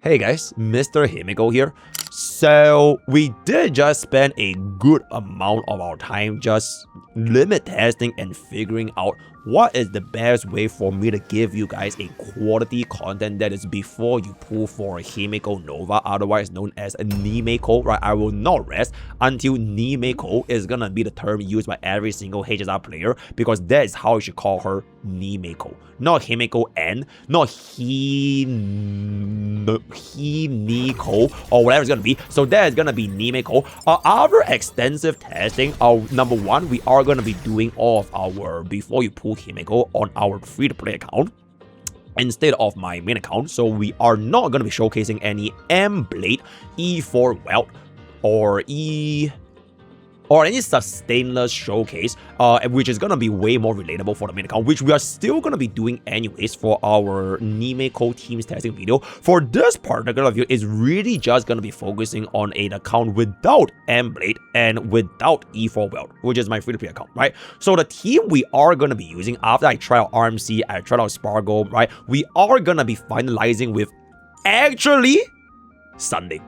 Hey guys, Mr. Himeko here. So we did just spend a good amount of our time just limit testing and figuring out what is the best way for me to give you guys a quality content that is before you pull for Himeko Nova, otherwise known as Himeko, right? I will not rest until Himeko is gonna be the term used by every single HSR player, because that is how you should call her, Himeko. Not Himeko N, not Himeko, or whatever it's gonna be. So that is gonna be Himeko. After extensive testing, number one, we are gonna be doing all of our before you pull Himeko on our free-to-play account instead of my main account. So we are not going to be showcasing any MBLADE, E4 welt, or any sustainless showcase, which is going to be way more relatable for the main account, which we are still going to be doing anyways for our Himeko teams testing video. For this particular video, is really just going to be focusing on an account without MBLADE and without E4 welt, which is my free-to-play account, right? So the team we are going to be using after I try out RMC, I tried out Spargo, right? We are going to be finalizing with actually Sunday.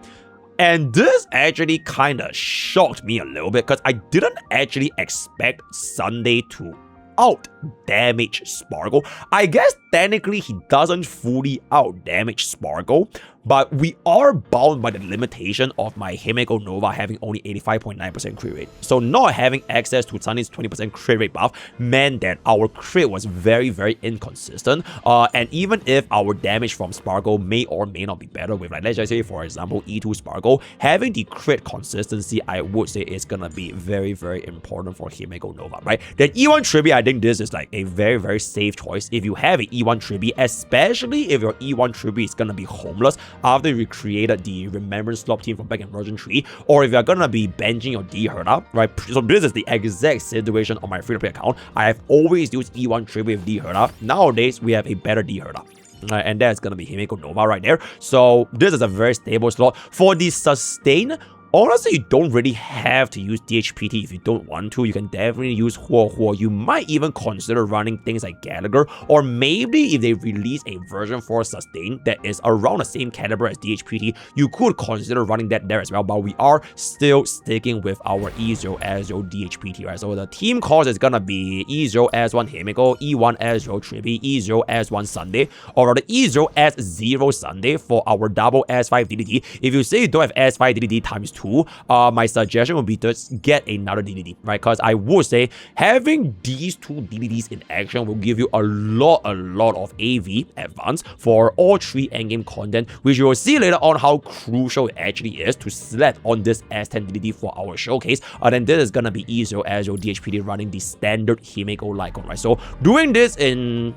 And this actually kind of shocked me a little bit because I didn't actually expect Sunday to out damage Spargo. I guess technically he doesn't fully out damage Spargo, but we are bound by the limitation of my Himeko Nova having only 85.9% crit rate. So not having access to Sunday's 20% crit rate buff meant that our crit was very, very inconsistent. And even if our damage from Spargo may or may not be better with, like, let's just say, for example, E2 Spargo, having the crit consistency, I would say, is gonna be very, very important for Himeko Nova, right? Then E1 Tribbie, I think this is like a very, very safe choice. If you have an E1 Tribbie, especially if your E1 Tribbie is gonna be homeless after you created the Remembrance Slop team from back in version 3, or if you're gonna be benching your D Herda, right? So this is the exact situation on my free-to-play account. I have always used E1 Tribbie with D Herda. Nowadays, we have a better D Herda. And that's gonna be Himeko Nova right there. So this is a very stable slot. For the sustain, honestly, you don't really have to use DHPT if you don't want to. You can definitely use Huo. You might even consider running things like Gallagher, or maybe if they release a version for sustain that is around the same caliber as DHPT, you could consider running that there as well. But we are still sticking with our E0S1 DHPT, right? So the team cost is gonna be E0S1 Himeko, E1S0 Tribbie, E0S1 Sunday, or the E0S0 Sunday for our double S5 DDD. If you say you don't have S5 DDD times 2, my suggestion would be to get another DDD, right? Because I would say having these two DDDs in action will give you a lot of AV advance for all 3 endgame content, which you will see later on how crucial it actually is to select on this S10 DDD for our showcase. Then this is gonna be E0S0 DHPT running the standard Himeko Lycon, right? So doing this in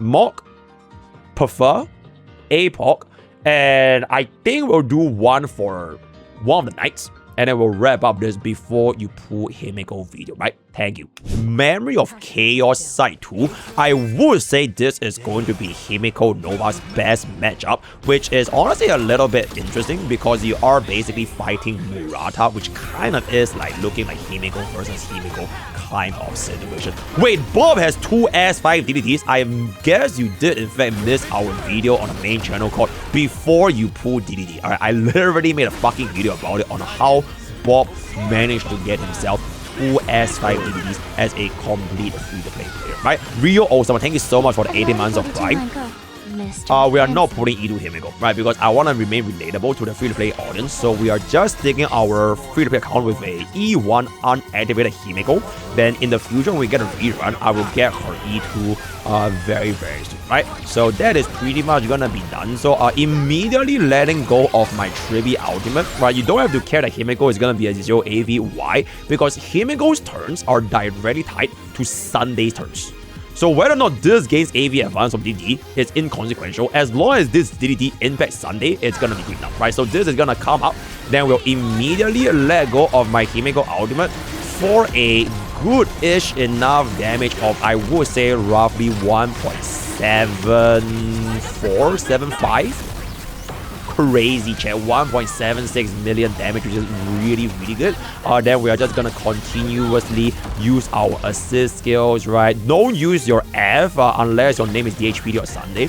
MOC, prefer APOC, and I think we'll do one for one of the nights, and then we'll wrap up this before you pull Himeko video, right? Thank you. Memory of Chaos Side 2, I would say this is going to be Himeko Nova's best matchup, which is honestly a little bit interesting because you are basically fighting Murata, which kind of is like looking like Himeko versus Himeko kind of situation. Wait, Bob has 2 S5 DDDs. I guess you did in fact miss our video on the main channel called Before You Pull DDD. Alright, I literally made a fucking video about it on how Bob managed to get himself 2 S5 DDDs as a complete free-to-play player, right? Rio Osama, thank you so much for the 18 months of Prime. We are not putting E2 Himeko, right? Because I want to remain relatable to the free-to-play audience. So we are just taking our free-to-play account with a E1 unactivated Himeko. Then in the future, when we get a rerun, I will get her E2 very, very soon, right? So that is pretty much gonna be done. So immediately letting go of my Tribbie ultimate, right? You don't have to care that Himeko is gonna be a 0 AV. Why? Because Himeko's turns are directly tied to Sunday's turns. So whether or not this gains AV advance from DDD is inconsequential. As long as this DDD impacts Sunday, it's gonna be good enough, right? So this is gonna come up, then we'll immediately let go of my Himeko ultimate for a good-ish enough damage of, I would say, roughly 1.7475. Crazy chat, 1.76 million damage, which is really good. Then we are just gonna continuously use our assist skills, right? Don't use your F unless your name is DHPT or Sunday.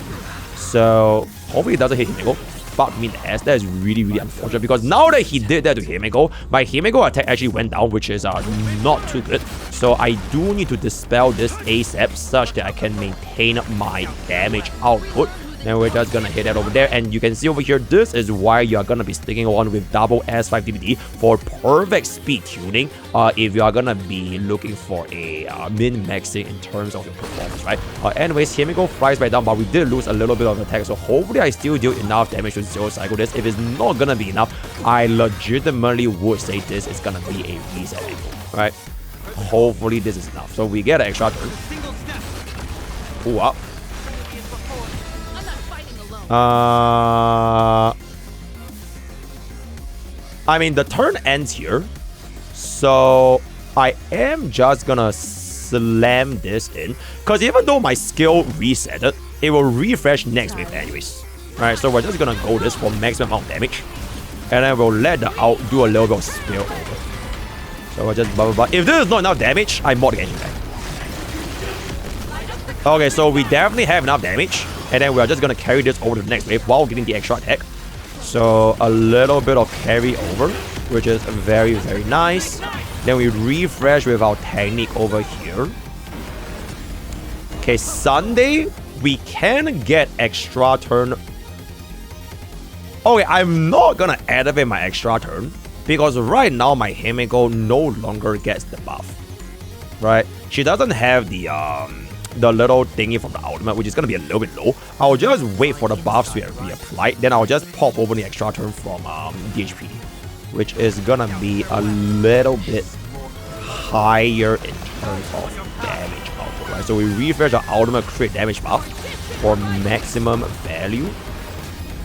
So hopefully it doesn't hit Himeko. fucked me in the ass. That is really, really unfortunate because now that he did that to Himeko, my Himeko attack actually went down, which is not too good. So I do need to dispel this ASAP such that I can maintain my damage output. Then we're just gonna hit that over there, and you can see over here, this is why you're gonna be sticking on with double S5 DPT for perfect speed tuning if you are gonna be looking for a min-maxing in terms of your performance, right? Anyways, Himeko flies back down, but we did lose a little bit of attack, so hopefully I still deal enough damage to zero cycle this. If it's not gonna be enough, I legitimately would say this is gonna be a reset angle, right? Hopefully this is enough. So we get an extra turn. Ooh, up. I mean, the turn ends here, so I am just gonna slam this in, because even though my skill resetted, it will refresh next wave anyways. Right, so we're just gonna go this for maximum amount of damage, and then we'll let the out do a little bit of spill over. So we'll just blah blah blah. If this is not enough damage, I mod the engine back. Okay, so we definitely have enough damage. And then we're just going to carry this over to the next wave while getting the extra attack. So a little bit of carry over, which is very, very nice. Then we refresh with our technique over here. Okay, Sunday, we can get extra turn. Okay, I'm not going to activate my extra turn because right now my Himeko no longer gets the buff. Right? She doesn't have the little thingy from the ultimate, which is going to be a little bit low. I'll just wait for the buffs to be applied, then I'll just pop over the extra turn from DHPT, which is going to be a little bit higher in terms of damage output, right? So we refresh our ultimate crit damage buff for maximum value.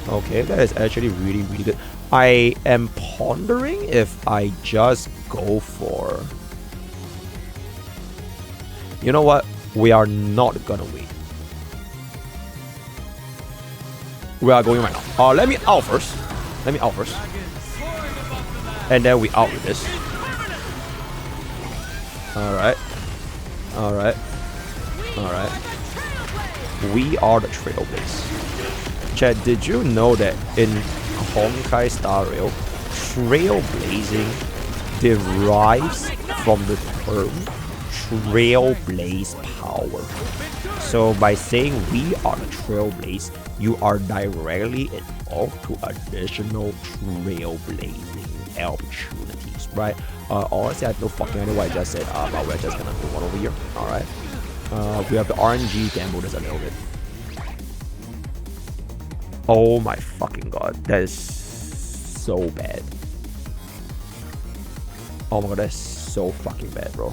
Okay, that is actually really, really good. I am pondering if I just go for... You know what? We are not gonna wait. We are going right now. Let me out first. Let me out first. And then we out with this. Alright. Alright. Alright. We are the trailblaze. Chat, did you know that in Honkai Star Rail, trailblazing derives from the term trailblaze power. So by saying we are the trailblaze, you are directly involved to additional trailblazing opportunities, right? Honestly, I have no fucking idea what I just said, but we're just gonna move on over here. Alright. We have the RNG gamble this a little bit. Oh my fucking god, that is so bad. Oh my god, that's so fucking bad, bro.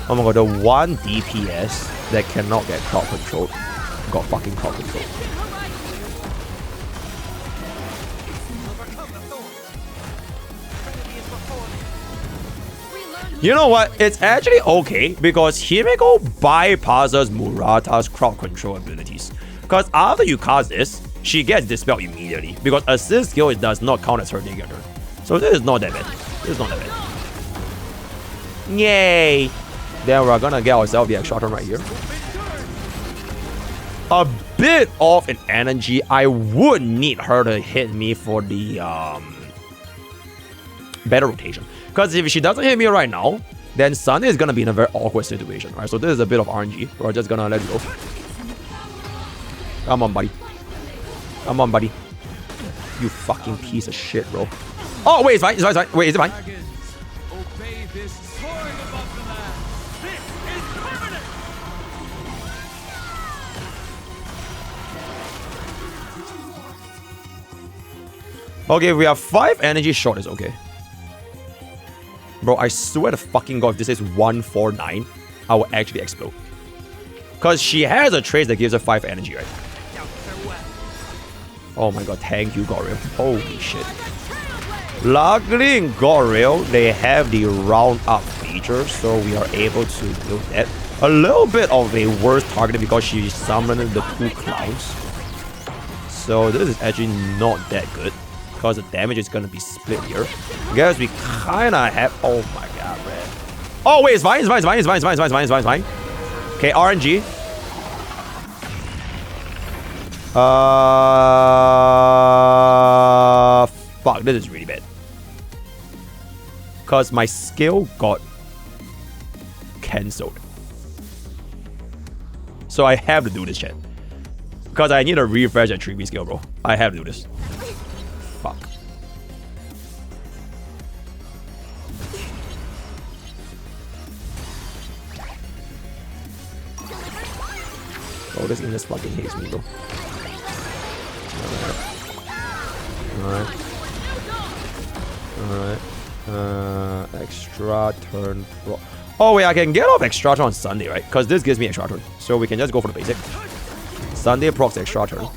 Oh my god, the one DPS that cannot get crowd controlled got fucking crowd controlled. You know what? It's actually okay because Himeko bypasses Murata's crowd control abilities. Because after you cast this, she gets dispelled immediately. Because assist skill it does not count as her negator. So this is not that bad. This is not that bad. Yay! Then we're gonna get ourselves the extra turn right here. A bit off in energy. I would need her to hit me for the better rotation. Because if she doesn't hit me right now, then Sunday is gonna be in a very awkward situation, right? So this is a bit of RNG. We're just gonna let it go. Come on, buddy. Come on, buddy. You fucking piece of shit, bro. Oh, wait, it's fine. It's fine. It's fine. Wait, is it fine? Okay, we have 5 energy short. Is okay. Bro, I swear to fucking god, if this is 149, I will actually explode. Because she has a trace that gives her 5 energy, right? Oh my god, thank you, God Rail. Holy shit. Luckily in God Rail, they have the round up feature, so we are able to do that. A little bit of a worse target because she summoned the 2 clowns. So this is actually not that good. Because the damage is going to be split here. I guess we kind of have... Oh my god, man. Oh, wait, it's fine. It's fine. It's fine. It's fine. It's fine. It's fine. It's fine. It's fine. Okay, RNG. Fuck, this is really bad. Because my skill got cancelled. So I have to do this shit. Because I need to refresh that Tribbie skill, bro. I have to do this. Fuck. Oh, this game just fucking hates me, bro. Alright. Extra turn pro. Oh wait, I can get off extra turn on Sunday, right? Because this gives me extra turn. So we can just go for the basic. Sunday procs extra turn.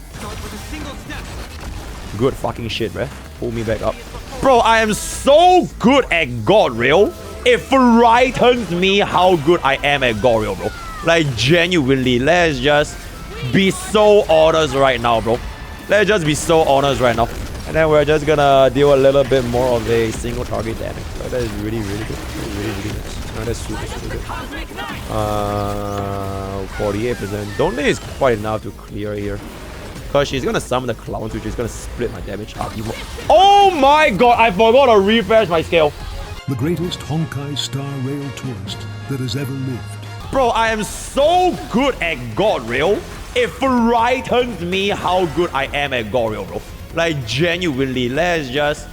Good fucking shit, bruh. Pull me back up. Bro, I am so good at God Rail. It frightens me how good I am at God Rail, bro. Like, genuinely, let's just be so honest right now, bro. Let's just be so honest right now. And then we're just gonna deal a little bit more of a single target damage. Right, that is really, really good. Really, really nice. No, that's super, super good. 48%. Don't think it's quite enough to clear here. Because she's gonna summon the clowns, which is gonna split my damage up even more. Oh my god, I forgot to refresh my scale. The greatest Honkai Star Rail tourist that has ever lived. Bro, I am so good at God Rail. It frightens me how good I am at God Rail, bro. Like, genuinely, let's just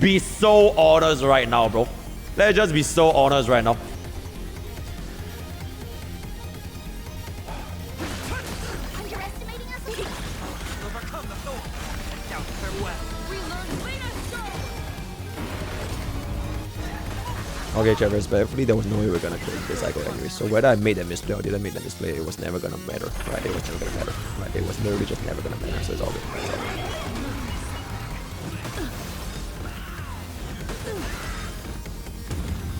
be so honest right now, bro. Let's just be so honest right now. Okay, chat, respectfully, there was no way we were gonna kill this cycle anyway. So whether I made that misplay or didn't make that misplay, it was never gonna matter. Right? It was never gonna matter. Right? It was literally just never gonna matter. So it's all good. It's all good.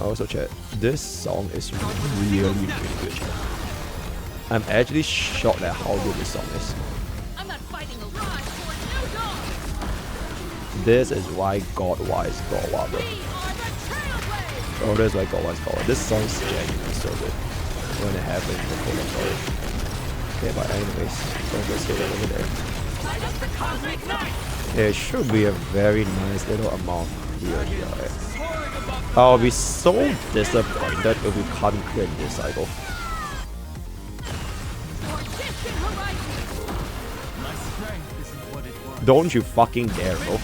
Also, chat, this song is really, really good, chat. I'm actually shocked at how good this song is. I'm not fighting a rod for a new dog. This is why God-wise God-wise, bro. Oh, that's why God-wise God-wise. This song is genuinely so good. When it happens, the cool story. Okay, but anyways, don't just hit it over there. It should be a very nice little amount here, right? I'll be so disappointed if we can't clear this cycle. Don't you fucking dare, bro.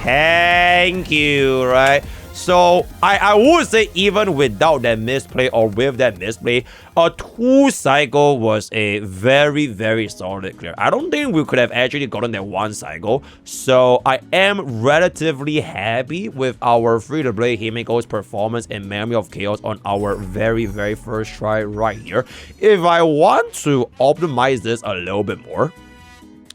Thank you, right? So, I would say even without that misplay or with that misplay, a 2 cycle was a very, very solid clear. I don't think we could have actually gotten that 1 cycle. So, I am relatively happy with our free-to-play Himeko's performance in Memory of Chaos on our very, very first try right here. If I want to optimize this a little bit more,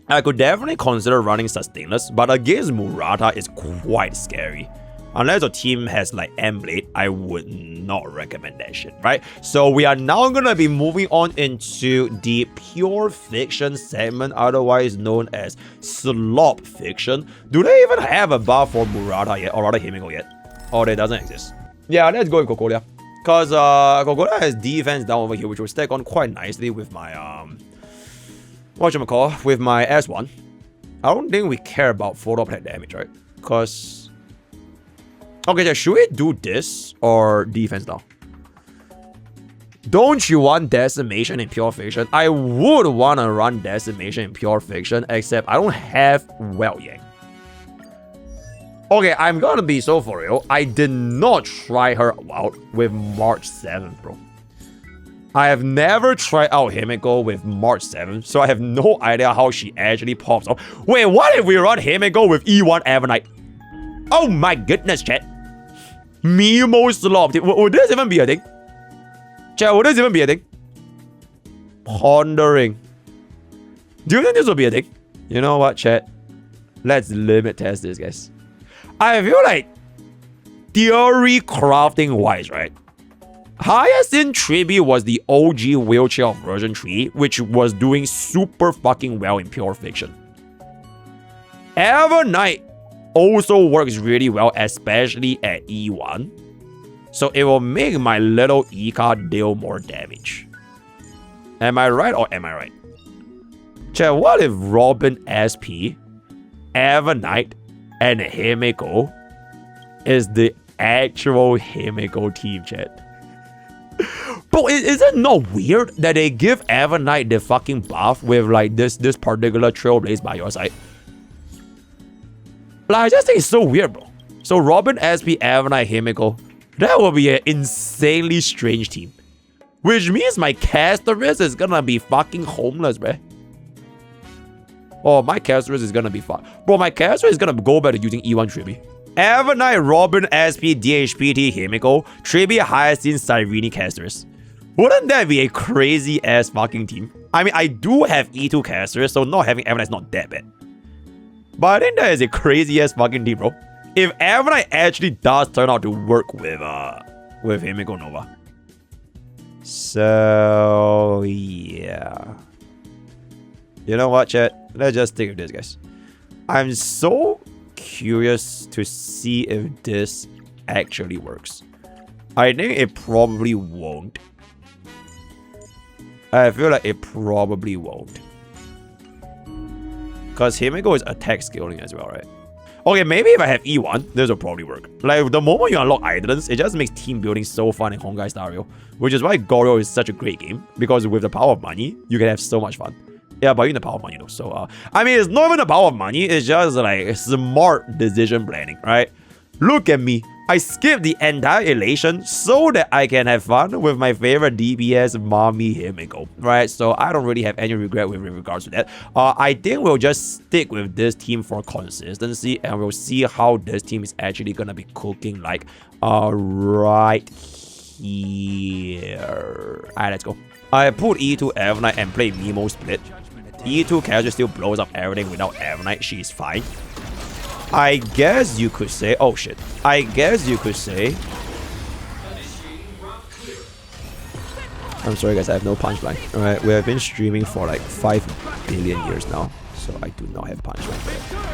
I could definitely consider running Sustainless, but against Murata, it's quite scary. Unless your team has like MBLADE, I would not recommend that shit, right? So we are now going to be moving on into the Pure Fiction segment, otherwise known as Slop Fiction. Do they even have a buff for Murata yet, or rather Himeko yet? Or it doesn't exist? Yeah, let's go with Cocolia. Because Cocolia has defense down over here, which will stack on quite nicely with my, whatchamacall, with my S1. I don't think we care about photo plate damage, right? Because... okay, should we do this or defense now? Don't you want Decimation in Pure Fiction? I would want to run Decimation in Pure Fiction, except I don't have Well Yang. Okay, I'm gonna be so for real. I did not try her out with March 7th, bro. I have never tried out Himeko with March 7th, so I have no idea how she actually pops up. Wait, what if we run Himeko with E1 Evernight? Oh my goodness, chat. Mimo Slop. Would this even be a thing? Chat, would this even be a thing? Pondering. Do you think this will be a thing? You know what, chat? Let's limit test this, guys. I feel like theory crafting wise, right? Hyacinth Tribbie was the OG wheelchair of version 3, which was doing super fucking well in Pure Fiction. Evernight also works really well, especially at E1. So it will make my little E card deal more damage. Am I right or am I right? Chat, what if Robin SP, Evernight, and Himeko is the actual Himeko team, chat? Bro, is it not weird that they give Evernight the fucking buff with like this particular Trailblaze by your side? Like, I just think it's so weird, bro. So Robin, SP, Evernight, Himeko, that will be an insanely strange team. Which means my Casterus is gonna be fucking homeless, bro. Oh, my Casterus is gonna be fucked. Bro, my Casterus is gonna go back to using E1 Tribbie. Evernight, Robin, SP, DHPT, Himeko, Tribbie, Hyacinth, Cyrene, Casterus. Wouldn't that be a crazy ass fucking team? I mean, I do have E2 Casterus, so not having Evernight is not that bad. But I think that is a crazy ass fucking team, bro. If Evernight actually does turn out to work with Himeko Nova. So yeah. You know what, chat? Let's just stick with this, guys. I'm so curious to see if this actually works. I think it probably won't. I feel like it probably won't. Because Himeko is attack scaling as well, right? Okay, maybe if I have E1, this will probably work. Like, the moment you unlock Idolins, it just makes team building so fun in Honkai Star Rail. Which is why Goryo is such a great game. Because with the power of money, you can have so much fun. Yeah, but you need the power of money though. So, I mean, it's not even the power of money. It's just like smart decision planning, right? Look at me. I skipped the entire elation so that I can have fun with my favorite DPS, Mommy Himeko, right? So I don't really have any regret with regards to that. I think we'll just stick with this team for consistency, and we'll see how this team is actually gonna be cooking like right here. Alright, let's go. I put E2 Evernight and play Mimo split. E2 casual still blows up everything without Evernight. She's fine. I guess you could say... Oh, shit. I guess you could say... I'm sorry, guys. I have no punchline. Alright, we have been streaming for like 5 billion years now. So I do not have punchline.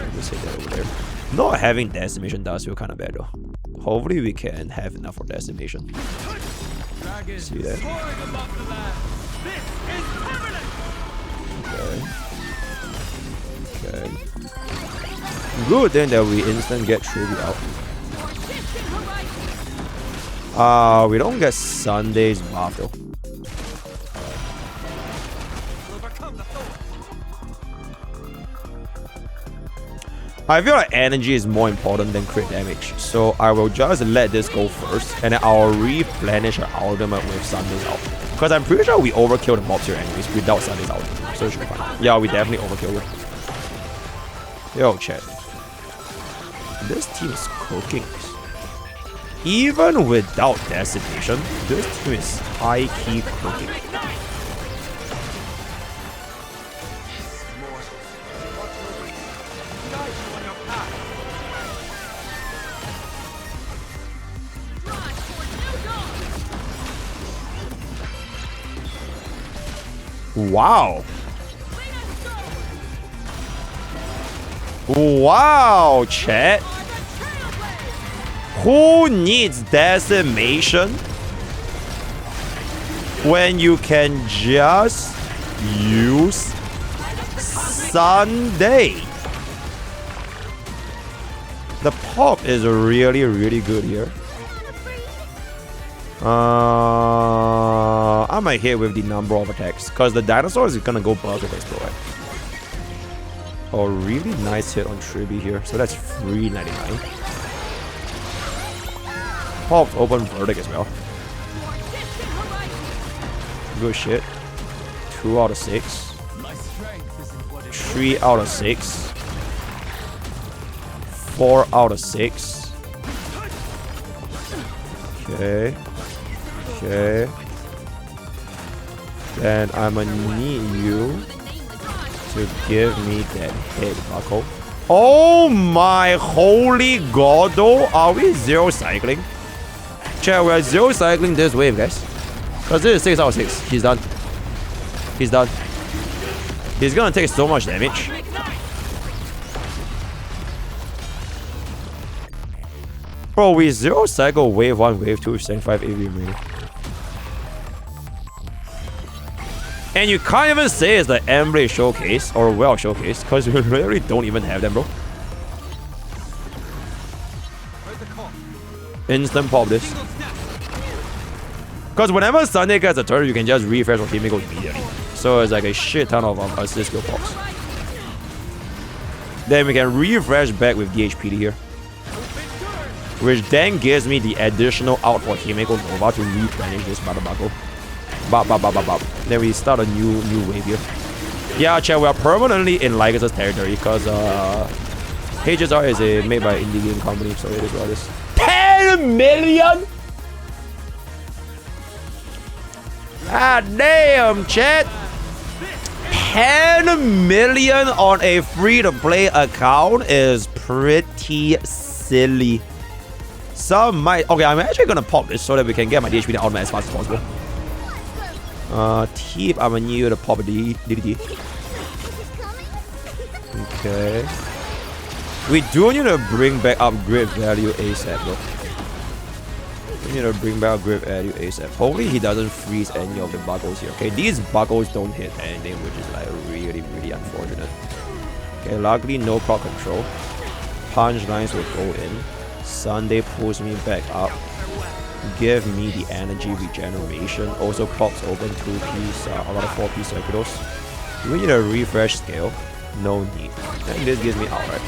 Let me say that over there. Not having decimation does feel kind of bad, though. Hopefully, we can have enough for decimation. See that? Okay. Okay. Good then that we instant get Tribbie out. We don't get Sunday's buff though. I feel like energy is more important than crit damage, so I will just let this go first, and then I'll replenish our ultimate with Sunday's out. Because I'm pretty sure we overkill the mobs here anyways without Sunday's out, so it should be fine. Yeah, we definitely overkill it. Yo, chat. This team is cooking. Even without decimation, this team is high-key cooking. Wow. Wow, chat. Who needs decimation when you can just use Sunday? The pop is really, really good here. I might hit with the number of attacks because the dinosaur is gonna go bug with Explore. Right? Oh, really nice hit on Tribbie here. So that's 399. Popped open verdict as well. Good shit. 2 out of 6. 3 out of 6. 4 out of 6. Okay. Okay. Then I'm gonna need you to give me that hit, bucko. Oh my holy god, though. Are we zero cycling? Chat, we're zero cycling this wave, guys. Because this is 6 out of 6. He's done. He's done. He's gonna take so much damage. Bro, we zero cycle wave 1, wave 2, 75 AV remaining. And you can't even say it's the MBLADE showcase or well showcase because you literally don't even have them, bro. Instant pop this. Because whenever Sunday gets a turn, you can just refresh on Himeko immediately. So it's like a shit ton of assist skill pops. Then we can refresh back with DHPT here. Which then gives me the additional out for Himeko Nova to replenish this Badabaco. Then we start a new wave here. Yeah, chat, we are permanently in Lycus' territory because HSR is made by indie game company, so it is what it is. 10 million? Ah damn, chat. 10 million on a free-to-play account is pretty silly. Some might... Okay, I'm actually gonna pop this so that we can get my DHPT out as fast as possible. Tip, I'm gonna need to pop a DDT. Okay. We do need to bring back upgrade value ASAP, though. We need to bring back upgrade value ASAP. Hopefully he doesn't freeze any of the buckles here. Okay, these buckles don't hit anything, which is like really, really unfortunate. Okay, luckily no proc control. Punch lines will go in. Sunday pulls me back up. Give me the energy regeneration. Also procs open 2-piece, a lot of 4-piece circuitous. Do we need a refresh scale? No need. And this gives me outright.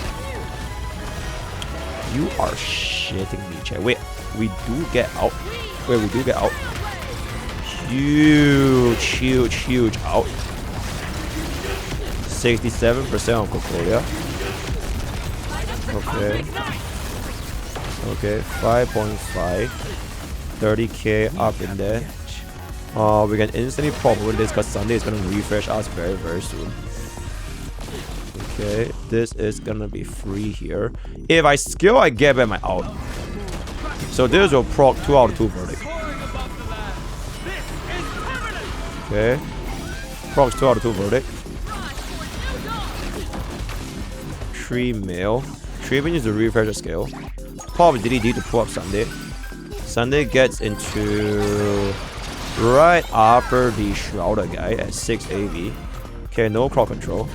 You are shitting me, chat. Wait, we do get out. Wait, we do get out. Huge out. 67% of Cocolia. Okay. Okay, 5.5. 30k up in there. We can instantly pop with this because Sunday is gonna refresh us very, very soon. Okay, this is gonna be free here. If I skill, I get back my out. So this will proc 2 out of 2 verdict. Okay. Procs 2 out of 2 verdict. 3 mil. Tribbie needs to refresh the scale. Pop DDD to pull up Sunday. Sunday gets into right after the Shrouder guy at 6 AV. Okay, no clock control.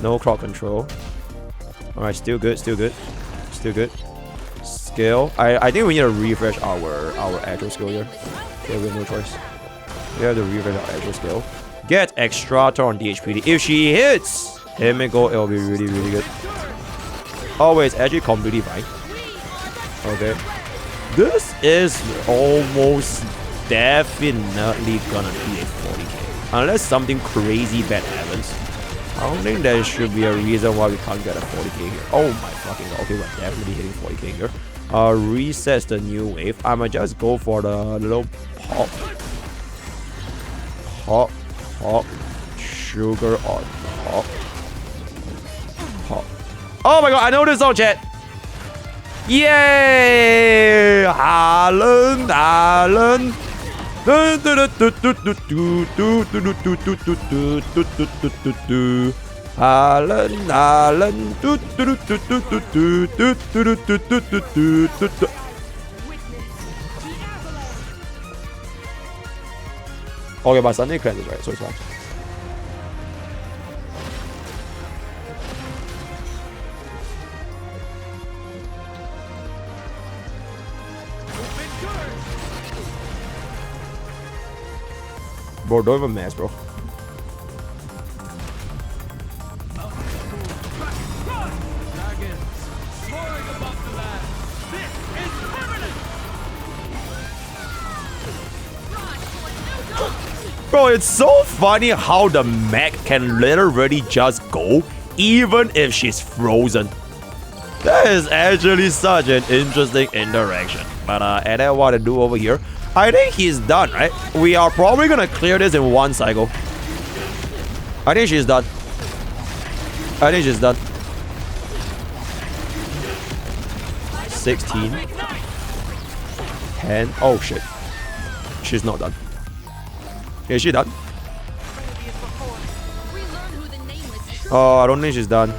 No clock control. Alright, still good. Skill. I think we need to refresh our actual skill here. Okay, we have no choice. We have to refresh our actual skill. Get extra turn on DHPT. If she hits Himeko, it'll be really, really good. Oh wait, it's actually completely fine. Okay. This is almost definitely gonna be a 40k. Unless something crazy bad happens. I don't think there should be a reason why we can't get a 40k here. Oh my fucking god. Okay, we're definitely hitting 40k here. Resets the new wave. I'ma just go for the little pop. Pop. Sugar on top. Pop. Oh my god, I know this song, chat. Yay! Harlan. Harlan. Okay, but Sunday cleanses, right? So it's fine. Bro, don't even mess, bro. Bro, it's so funny how the mech can literally just go even if she's frozen. That is actually such an interesting interaction. But and then what to do over here? I think he's done, right? We are probably gonna clear this in one cycle. I think she's done. 16. 10. Oh shit. She's not done. Is she done? Oh, I don't think she's done.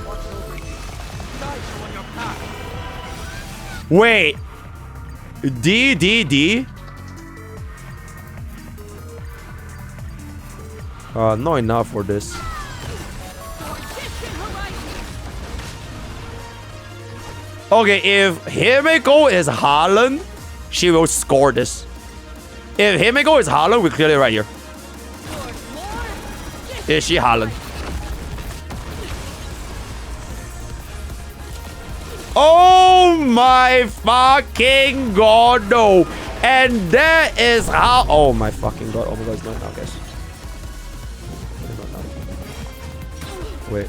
Wait. D. Not enough for this. Okay, if Himeko is Haaland, she will score this. If Himeko is Haaland, we clear it right here. Is she Haaland? Oh my fucking god, no. And that is how... Oh my fucking god. Oh my god, it's not now, guys. Wait.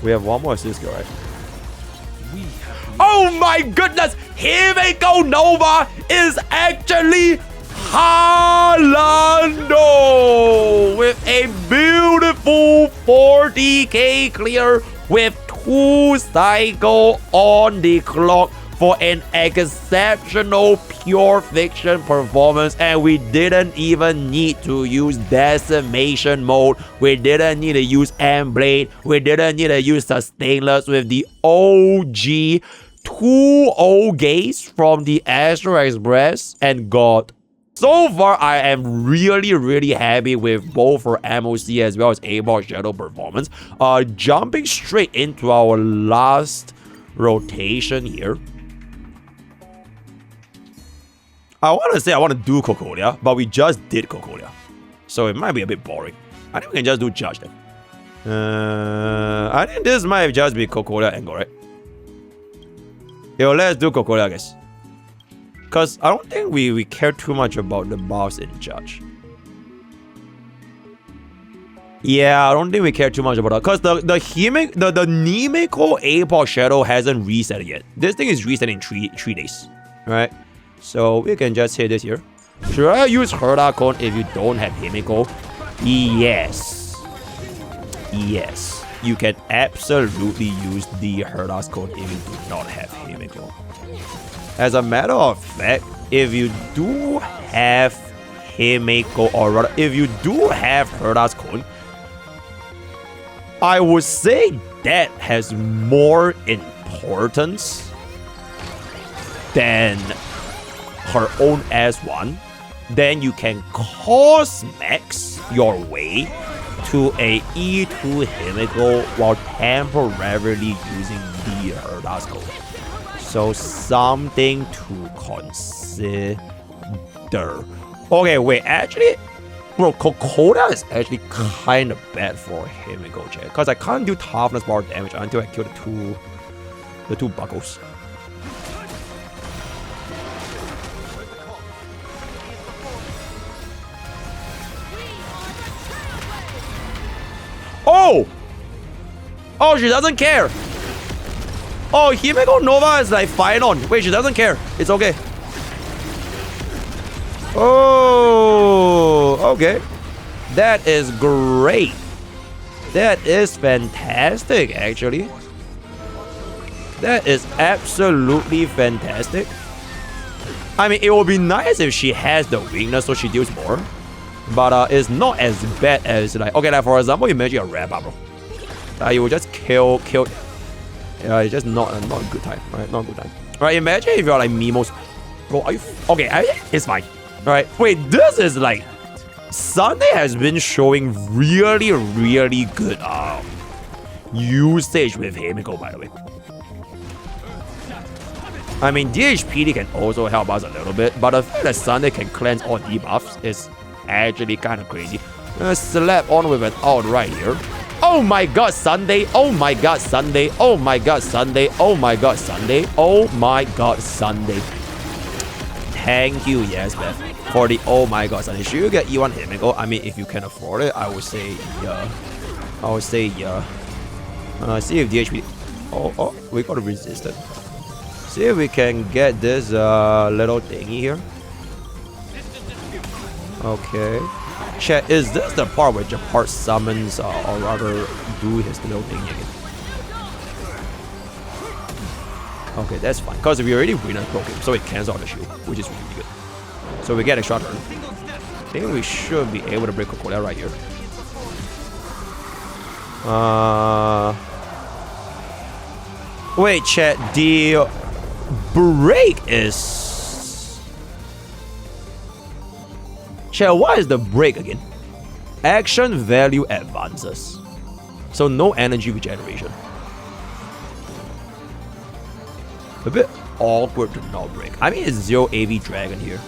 We have one more assist skill, right? Oh my goodness! Himeko Nova is actually Haalando with a beautiful 40k clear with 2 cycle on the clock for an exceptional pure fiction performance, and we didn't even need to use decimation mode. We didn't need to use MBLADE. We didn't need to use sustainless with the OG 2-0 gaze from the Astro Express, and God. So far, I am really happy with both her MOC as well as APOC Shadow performance. Jumping straight into our last rotation here. I want to say I want to do Cocolia, but we just did Cocolia. So it might be a bit boring. I think we can just do Judge then. I think this might just be Cocolia angle, right? Yo, let's do Cocolia, guys. Because I don't think we care too much about the buffs in Judge. Yeah, I don't think we care too much about that. Because the Himeko APOC Shadow hasn't reset yet. This thing is reset in 3 days. Right? So we can just hit this here. Should I use Herda Cone if you don't have Himeko? Yes. Yes. You can absolutely use the Herda Cone if you do not have Himeko. As a matter of fact, if you do have Himeko, or rather, if you do have Herda's Cone, I would say that has more importance than her own S1. Then you can cost max your way to a E2 Himeko while temporarily using the Herda's Cone. So something to consider. Okay, wait, actually, bro, Cocolia is actually kind of bad for Himeko, chat, because I can't do toughness bar damage until I kill the two buckles. Oh! Oh, she doesn't care. Oh, Himeko Nova is like fine on. Wait, she doesn't care. It's okay. Oh, okay. That is great. That is fantastic, actually. That is absolutely fantastic. I mean, it would be nice if she has the weakness so she deals more. But it's not as bad as like... Okay, like for example, imagine a Rabba, bro. You will just kill... Yeah, it's just not a good time, right? Not a good time. Right, imagine if you're like Mimos. Bro, are you... Okay, it's fine. Right, wait, this is like... Sunday has been showing really good usage with Himeko, by the way. I mean, DHPT can also help us a little bit, but the fact that Sunday can cleanse all debuffs is actually kind of crazy. Slap on with an ult right here. Oh my god, Sunday. Oh my god, Sunday. Oh my god, Sunday. Oh my god, Sunday. Oh my god, Sunday. Thank you, yes, man, for the oh my god, Sunday. Should you get E1 Himeko? I mean, if you can afford it, I would say yeah. I would say yeah. See if DHPT... Oh, we got to resist it. See if we can get this little thingy here. Okay. Chat, is this the part where Japart summons or rather do his little thingy again? Okay, that's fine. Because we already win and broke him, so it cancels out the shield, which is really good. So we get a shot turn. I think we should be able to break Cocolia right here. Wait, chat, the break is... Chat, what is the break again? action value advances. So no energy regeneration. A bit awkward to not break. I mean, it's 0 AV Dragon here.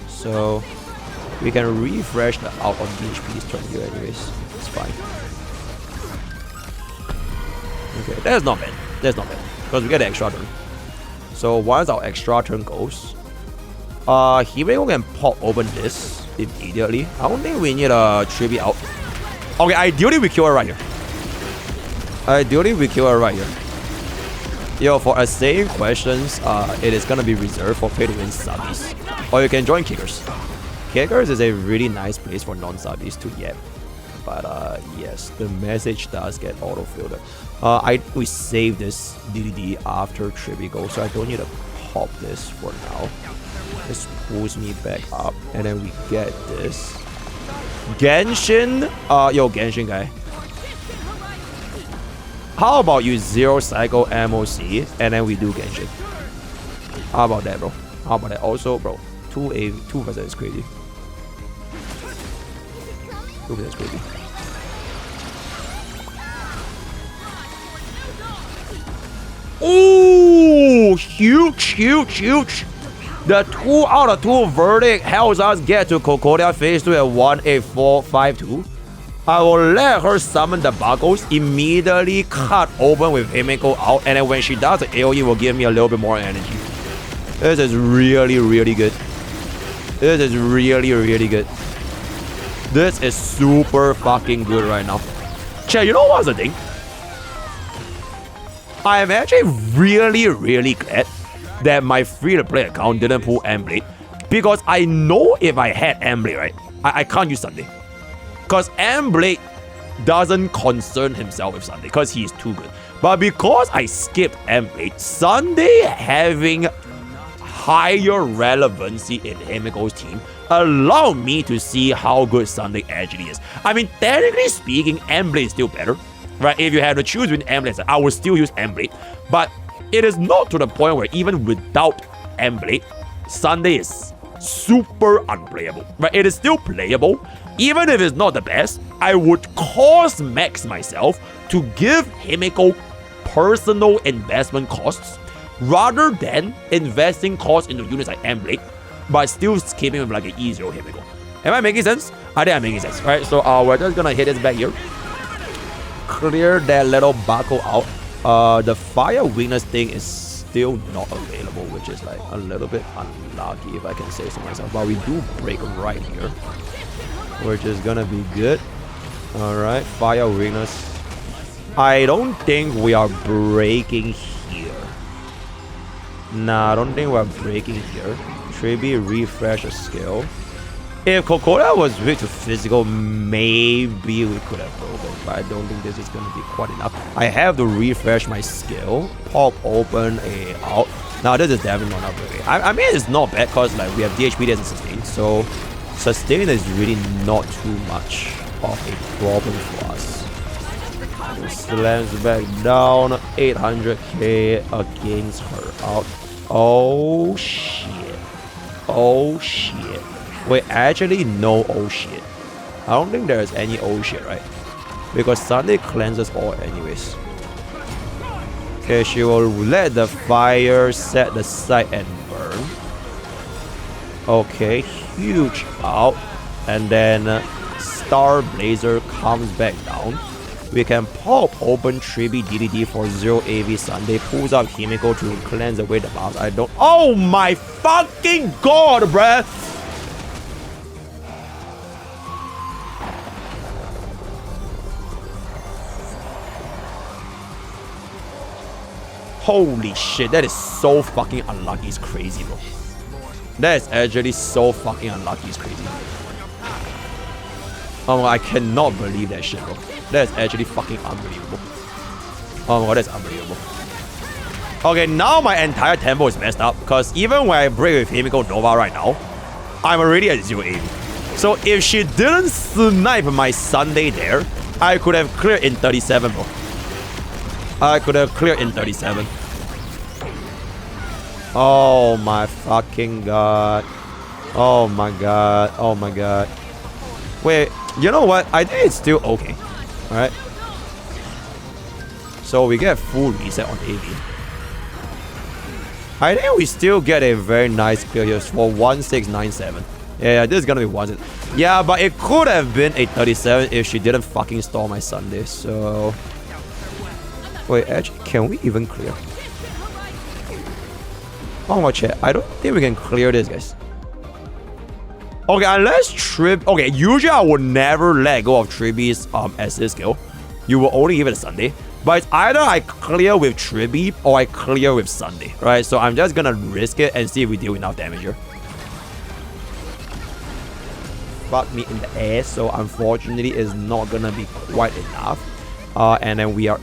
So we can refresh the out on DHPT's turn here anyways. It's fine. Okay, that's not bad. That's not bad. Because we get the extra turn. So once our extra turn goes, Himeko can pop open this immediately. I don't think we need a Tribbie out. Okay, ideally we kill her right here. Ideally we kill her right here. Yo, for assaying questions, it is gonna be reserved for pay to win subbies. Or you can join Kickers. Kickers is a really nice place for non-subbies to yap. But yes, the message does get auto-filled. We save this DDD after Tribbie goes, so I don't need to pop this for now. This pulls me back up, and then we get this. Genshin, yo, Genshin guy. How about you 0 cycle MOC, and then we do Genshin? How about that, bro? How about that? Also, bro, 2 versus is crazy. 2 versus crazy. Ooh, huge. The 2 out of 2 verdict helps us get to Cocolia phase 2 at 18452. I will let her summon the buckles, immediately cut open with Himeko out, and then when she does the AoE will give me a little bit more energy. This is really good. This is really good. This is super fucking good right now. Chat, you know what's the thing? I am actually really glad that my free-to-play account didn't pull MBLADE, because I know if I had MBLADE, right, I can't use Sunday. Because MBLADE doesn't concern himself with Sunday because he is too good. But because I skipped MBLADE, Sunday having higher relevancy in Himeko's team allowed me to see how good Sunday actually is. I mean, technically speaking, MBLADE is still better. Right, if you had to choose between MBLADE, I would still use MBLADE. But it is not to the point where even without MBLADE, Sunday is super unplayable. Right, it is still playable. Even if it's not the best, I would cost max myself to give Himeko personal investment costs rather than investing costs into units like MBLADE, but still keeping with like an E0 Himeko. Am I making sense? I think I'm making sense, right? So we're just gonna hit this back here. Clear that little buckle out. The fire weakness thing is still not available, which is like a little bit unlucky if I can say so myself. But we do break right here, which is gonna be good. Alright, fire weakness. I don't think we are breaking here. Nah, I don't think we're breaking here. Tribbie refresh a skill. If Cocolia was weak to physical, maybe we could have broken, but I don't think this is going to be quite enough. I have to refresh my skill, pop open a out. Now this is definitely not breaking. I mean, it's not bad because like we have DHPT as a sustain, so sustain is really not too much of a problem for us. It slams back down, 800k against her out. Oh shit. Oh shit. Wait, actually no oh shit. I don't think there's any oh shit, right? Because Sunday cleanses all anyways. Okay, she will let the fire set the site and burn. Okay, huge out. And then Star Blazer comes back down. We can pop open Tribbie DDD for 0 AV Sunday. Pulls up Himeko to cleanse away the bounce. I don't... Oh my fucking god, bruh! Holy shit, that is so fucking unlucky, it's crazy, bro. That is actually so fucking unlucky, it's crazy. Oh, I cannot believe that shit, bro. That is actually fucking unbelievable. Oh my god, that's unbelievable. Okay, now my entire tempo is messed up, because even when I break with Himeko Nova right now, I'm already at 0 AV. So if she didn't snipe my Sunday there, I could have cleared in 37, bro. I could have cleared in 37. Oh my fucking god. Oh my god. Oh my god. Wait, You know what? I think it's still okay. Alright. So we get full reset on AV. I think we still get a very nice clear here for 1697. Yeah, this is gonna be 1. Yeah, but it could have been a 37 if she didn't fucking stall my Sunday. So wait, actually, can we even clear? Oh my chat, I don't think we can clear this, guys. Okay, unless Tribbie. Okay, usually I would never let go of Tribbie's assist skill. You will only give it a Sunday. But it's either I clear with Tribbie or I clear with Sunday, right? So I'm just gonna risk it and see if we deal enough damage here. Fuck me in the ass, so unfortunately it's not gonna be quite enough. And then we are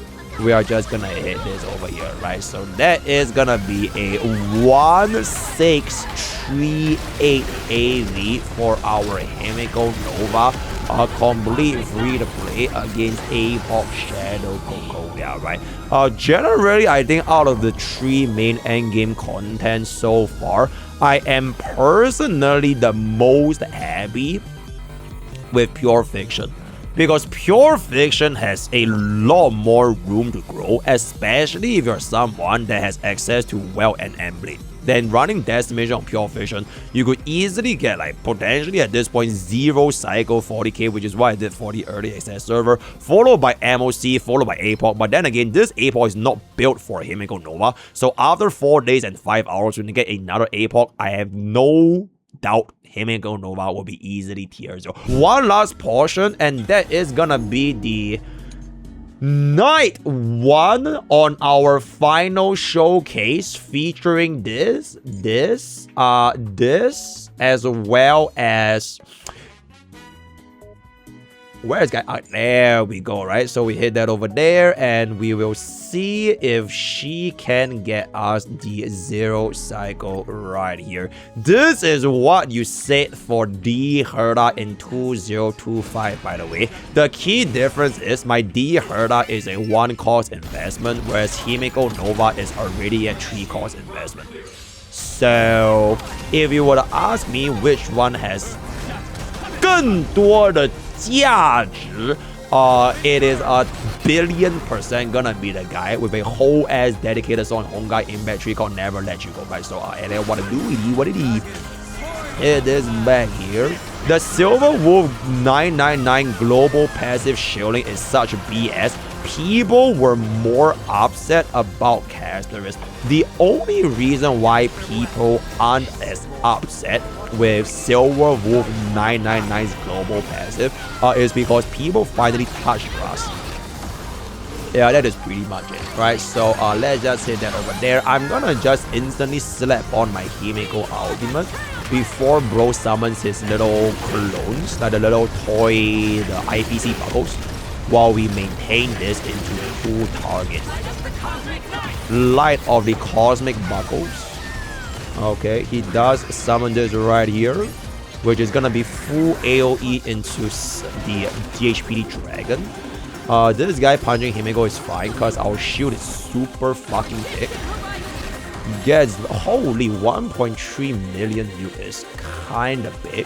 just gonna hit this over here, right? So that is gonna be a 1638 AV for our Himeko Nova. A complete free-to-play against APOC Cocolia, right? Generally, I think out of the 3 main endgame content so far, I am personally the most happy with Pure Fiction. Because Pure Fiction has a lot more room to grow, especially if you're someone that has access to Well and MBLADE. Then running Decimation on Pure Fiction, you could easily get like potentially at this point 0 cycle 40k, which is why I did for the early access server, followed by MOC, followed by APOC. But then again, this APOC is not built for Himeko Nova. So after 4 days and 5 hours, when you get another APOC, I have no doubt Himeko Nova will be easily tier 0. One last portion, and that is gonna be the Night 1 on our final showcase, featuring this, as well as... Where's guy? There we go, right? So we hit that over there, and we will see if she can get us the 0 cycle right here. This is what you set for D Herda in 2025, by the way. The key difference is my D Herda is a 1 cost investment, whereas Himeko Nova is already a 3 cost investment. So if you were to ask me which one has 更多的价值, it is a billion% gonna be the guy with a whole ass dedicated song Honkai in battery called Never Let You Go, right? So and then what it is, it is back here. The Silver Wolf 999 global passive shielding is such BS. People were more upset about characteristics. The only reason why people aren't as upset with Silver Wolf 999's global passive is because people finally touched grass. Yeah, that is pretty much it, right? So let's just hit that over there. I'm gonna just instantly slap on my Himeko ultimate before bro summons his little clones, like the little toy, the IPC buckles, while we maintain this into a full target. Light of the cosmic buckles. Okay, he does summon this right here, which is gonna be full AoE into the DHPT dragon. This guy punching Himeko is fine because our shield is super fucking big. Gets holy 1.3 million nuke is kinda big.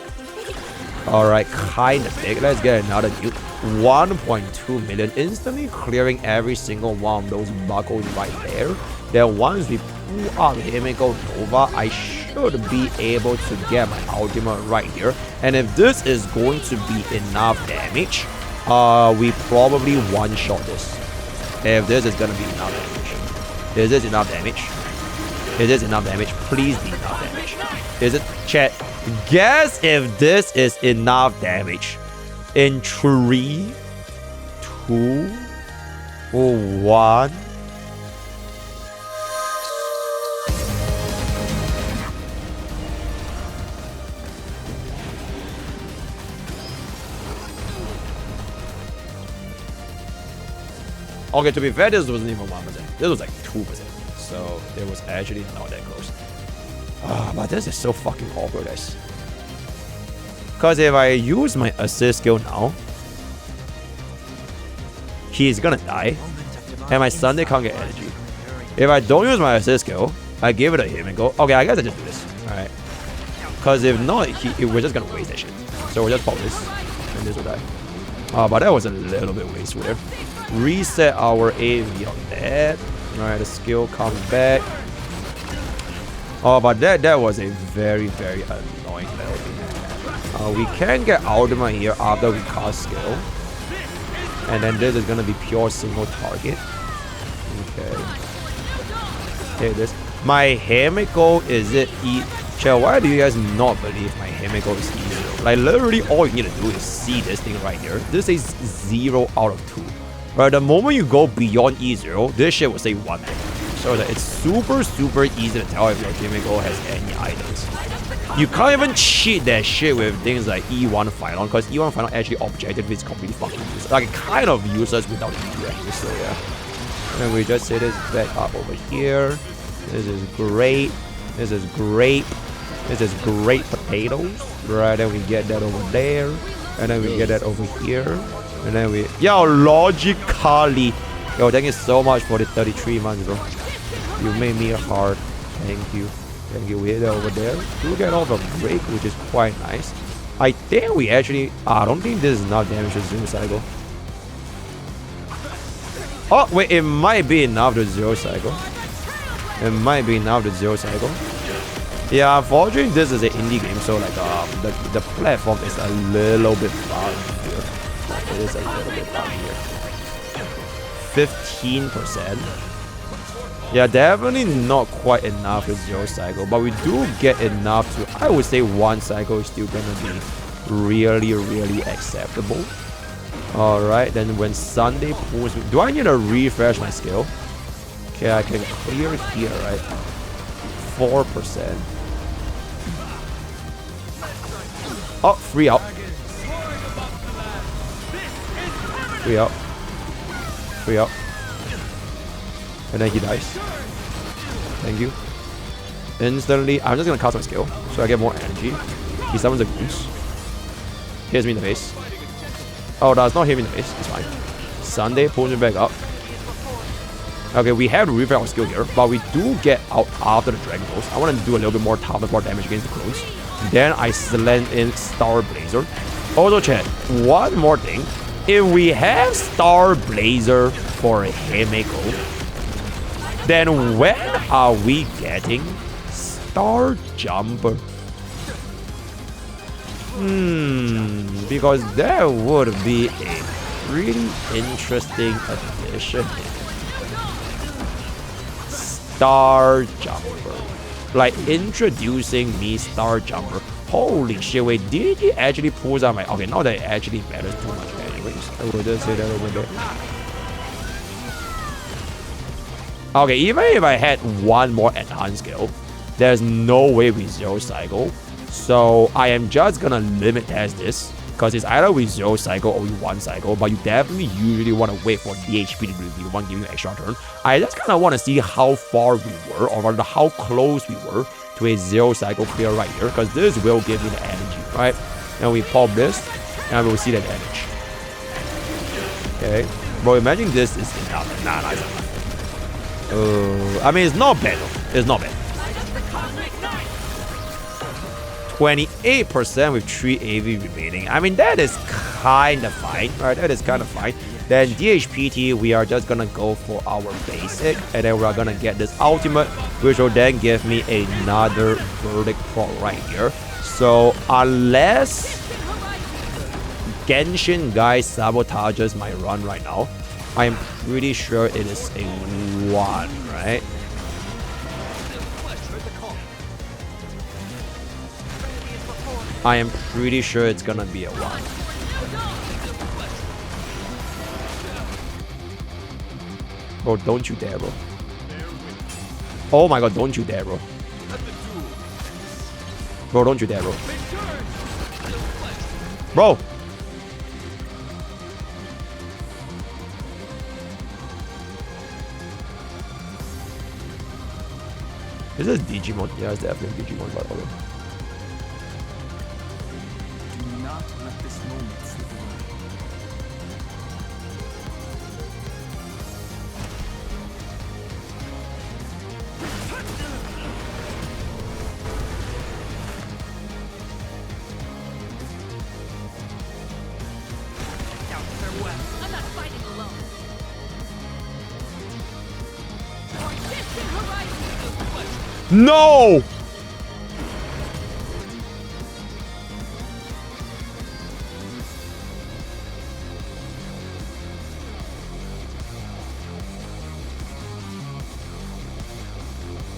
Alright, kinda big. Let's get another nuke. 1.2 million, instantly clearing every single one of those buckles right there. Then once we pull out Himeko Nova, I should be able to get my ultimate right here. And if this is going to be enough damage, we probably one-shot this. If this is gonna be enough damage. Is this enough damage? Is this enough damage? Please be enough damage. Is it? Chat, guess if this is enough damage. In 3, 2, 1. Okay, to be fair, this wasn't even 1%. This was like 2%. So it was actually not that close. But this is so fucking awkward, guys. Because if I use my assist skill now, he's gonna die. And my Sunday can't get energy. If I don't use my assist skill, I give it to him and go, okay, I guess I just do this. Alright. Because if not, we're just gonna waste that shit. So we'll just pop this. and this will die. But that was a little bit wasteful there. Reset our AV on that. Alright, the skill comes back. Oh, but that was a very, very annoying penalty. We can get Ultima here after we cast skill. And then this is gonna be pure single target. Okay. Okay, this. My Himeko, is it Chat, why do you guys not believe my Himeko is E0? Like, literally all you need to do is see this thing right here. This is 0 out of 2. Right, the moment you go beyond E0, this shit will say 1. So that it's super, super easy to tell if your Himeko has any items. You can't even cheat that shit with things like E1 Final, because E1 Final actually objectively is completely fucking useless. Like, kind of useless without E2 anyway, so yeah. And we just set this back up over here. This is great. This is great. This is great potatoes. Right, then we get that over there. And then we get that over here. And then we... Yo, logically. Yo, thank you so much for the 33 months, bro. You made me hard. Thank you. Thank you. We hit that over there. Do get off a break, which is quite nice. I think we actually... I don't think this is enough damage to Zero Cycle. Oh, wait. It might be enough to Zero Cycle. It might be enough to Zero Cycle. Yeah, unfortunately, this is an indie game, so like the platform is a little bit far here. It is a little bit far here. 15%. Yeah, definitely not quite enough with 0 cycle, but we do get enough to, I would say 1 cycle is still gonna be really, really acceptable. Alright, then when Sunday pulls me, do I need to refresh my skill? Okay, I can clear here, right? 4%. Oh, free out. Free out. Free out. And then he dies. Thank you. Instantly, I'm just gonna cast my skill so I get more energy. He summons a goose. Hits me in the face. Oh, that's not him in the face. It's fine. Sunday pulls me back up. Okay, we have to refresh our skill here, but we do get out after the Dragon Pulse. I want to do a little bit more toughness, more damage against the clones. Then I slam in Star Blazer. Also, chat, one more thing. If we have Star Blazer for Himeko, then when are we getting Star Jumper? Because that would be a pretty interesting addition. Star Jumper. Like, introducing me Star Jumper. Holy shit, wait, did he actually pull out my... Okay, now that it actually matters too much anyways. I will just say that over there. Okay, even if I had one more enhanced skill, there's no way we 0 cycle. So I am just gonna limit test this, because it's either we 0 cycle or we 1 cycle, but you definitely usually want to wait for DHPT to review one, giving you an extra turn. I just kind of want to see how far we were, or rather how close we were to a 0 cycle clear right here, because this will give me the energy, right? And we pop this, and we'll see the damage. Okay, bro, imagine this is enough. Nah, it's not enough. I mean, it's not bad though. It's not bad. 28% with 3 AV remaining. I mean, that is kind of fine, right? That is kind of fine. Then DHPT, we are just gonna go for our basic, and then we're gonna get this ultimate, which will then give me another verdict pro right here. So unless Genshin guy sabotages my run right now, I'm pretty sure it is a 1, right? I am pretty sure it's gonna be a 1. Bro, don't you dare, bro. Oh my god, don't you dare, bro. Bro, don't you dare, bro. Bro! Is this Digimon? Yeah, it's definitely Digimon, by the way. No!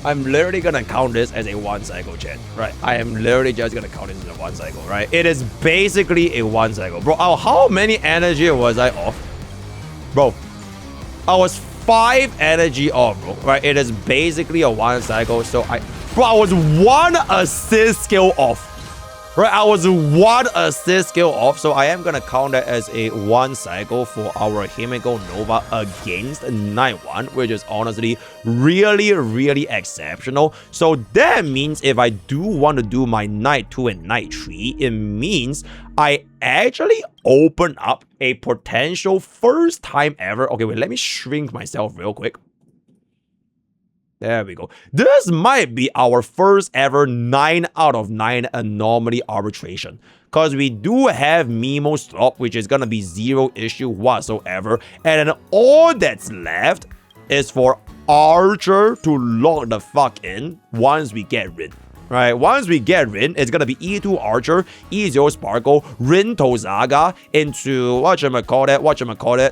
I'm literally gonna count this as a 1 cycle, chat. Right? I am literally just gonna count this as a 1 cycle, right? It is basically a 1 cycle. Bro, how many energy was I off? Bro, I was 5 energy off, bro. Right? It is basically a 1 cycle. So I was 1 assist skill off. Right, I was 1 assist skill off, so I am gonna count that as a 1 cycle for our Himeko Nova against Night 1, which is honestly really exceptional. So that means if I do want to do my Night 2 and Night 3, it means I actually open up a potential first time ever. Okay, wait, let me shrink myself real quick. There we go. This might be our first ever 9 out of 9 Anomaly Arbitration. Because we do have Mimo Stop, which is going to be 0 issue whatsoever. And then all that's left is for Archer to lock the fuck in once we get Rin. Right, once we get Rin, it's going to be E2 Archer, E0 Sparkle, Rin Tozaga into, whatchamacallit,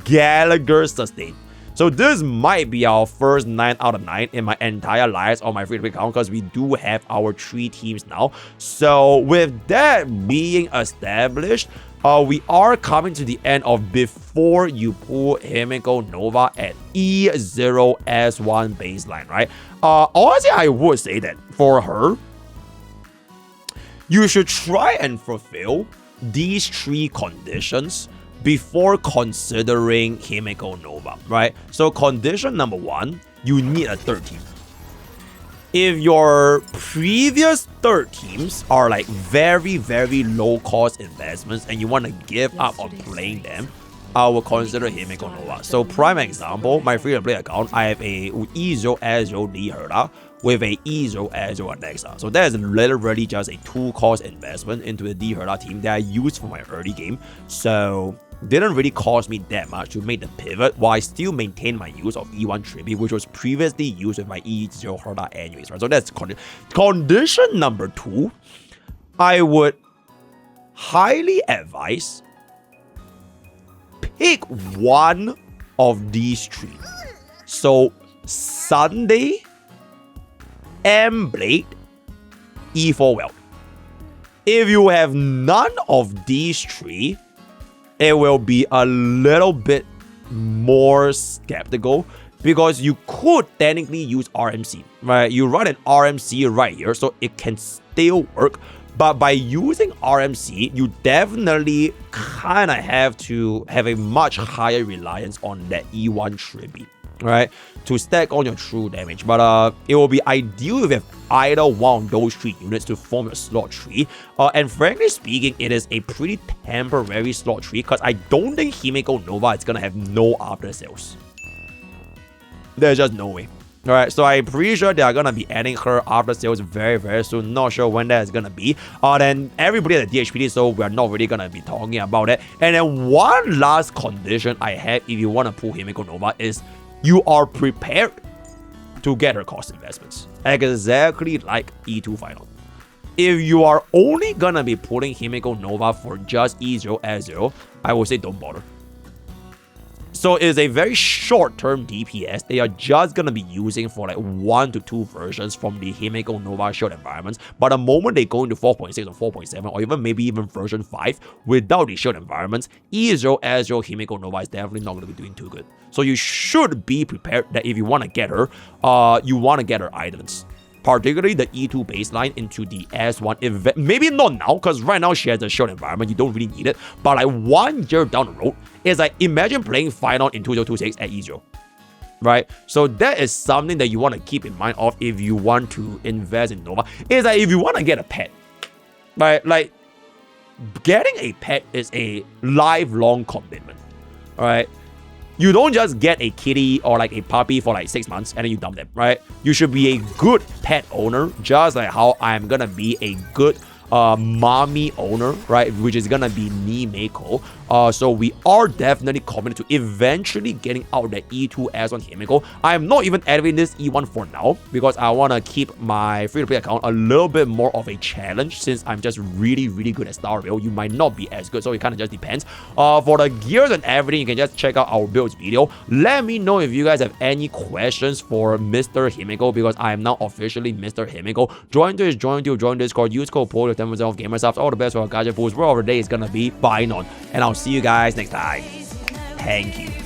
Gallagher Sustain. So this might be our first 9 out of 9 in my entire lives on my free-to-play account because we do have our 3 teams now. So with that being established, we are coming to the end of before you pull Himeko Nova at E0S1 baseline, right? Honestly, I would say that for her, you should try and fulfill these 3 conditions before considering Himeko Nova, right? So condition number 1, you need a 3rd team. If your previous 3rd teams are like very low cost investments and you want to give up on playing them, I will consider Himeko Nova. So prime example, my free-to-play account, I have a E0S1 D with a E0S1 Nexa. So that is literally just a 2-cost investment into the D team that I used for my early game. So didn't really cost me that much to make the pivot while I still maintain my use of E1 Tribbie, which was previously used with my E0 anyways, right? So that's condition number 2. I would highly advise pick one of these 3. So Sunday, MBLADE, E4 Weld. If you have none of these 3, it will be a little bit more skeptical because you could technically use RMC, right? You run an RMC right here, so it can still work. But by using RMC, you definitely kind of have to have a much higher reliance on that E1 Tribbie, right? To stack on your true damage. But it will be ideal if you have either one of those 3 units to form your slot 3. And frankly speaking, it is a pretty temporary slot 3 because I don't think Himeko Nova is going to have no after sales. There's just no way. Alright, so I'm pretty sure they are going to be adding her after sales very soon. Not sure when that is going to be. Then everybody at the DHPT, so we're not really going to be talking about it. And then one last condition I have if you want to pull Himeko Nova is you are prepared to get her cost investments. Exactly like E2 Final. If you are only going to be pulling Himeko Nova for just E0S0, I would say don't bother. So it's a very short-term DPS they are just going to be using for like 1 to 2 versions from the Himeko Nova shield environments. But the moment they go into 4.6 or 4.7 or maybe even version 5 without the shield environments, E0S0 Himeko Nova is definitely not going to be doing too good. So you should be prepared that if you want to get her, you want to get her items. Particularly the E2 baseline into the S1 event. Maybe not now, because right now she has a short environment. You don't really need it. But like 1 year down the road, it's like imagine playing Final in 2026 at E0. Right? So that is something that you want to keep in mind of if you want to invest in Nova. It's like if you want to get a pet. Right? Like getting a pet is a lifelong commitment. Alright? You don't just get a kitty or like a puppy for like 6 months and then you dump them, right? You should be a good pet owner, just like how I'm gonna be a good mommy owner, right, which is gonna be Himeko. So we are definitely committed to eventually getting out the E0S1 Himeko. I'm not even editing this E1 for now because I want to keep my free-to-play account a little bit more of a challenge since I'm just really good at Star Rail. You might not be as good, so it kind of just depends. For the gears and everything, you can just check out our builds video. Let me know if you guys have any questions for Mr. Himeko because I am now officially Mr. Himeko. Join Discord, use code POLE, 10% off gamer subs. All the best for our gadget pools. Where of the day is gonna be buying on. And I'll see you guys next time. Thank you.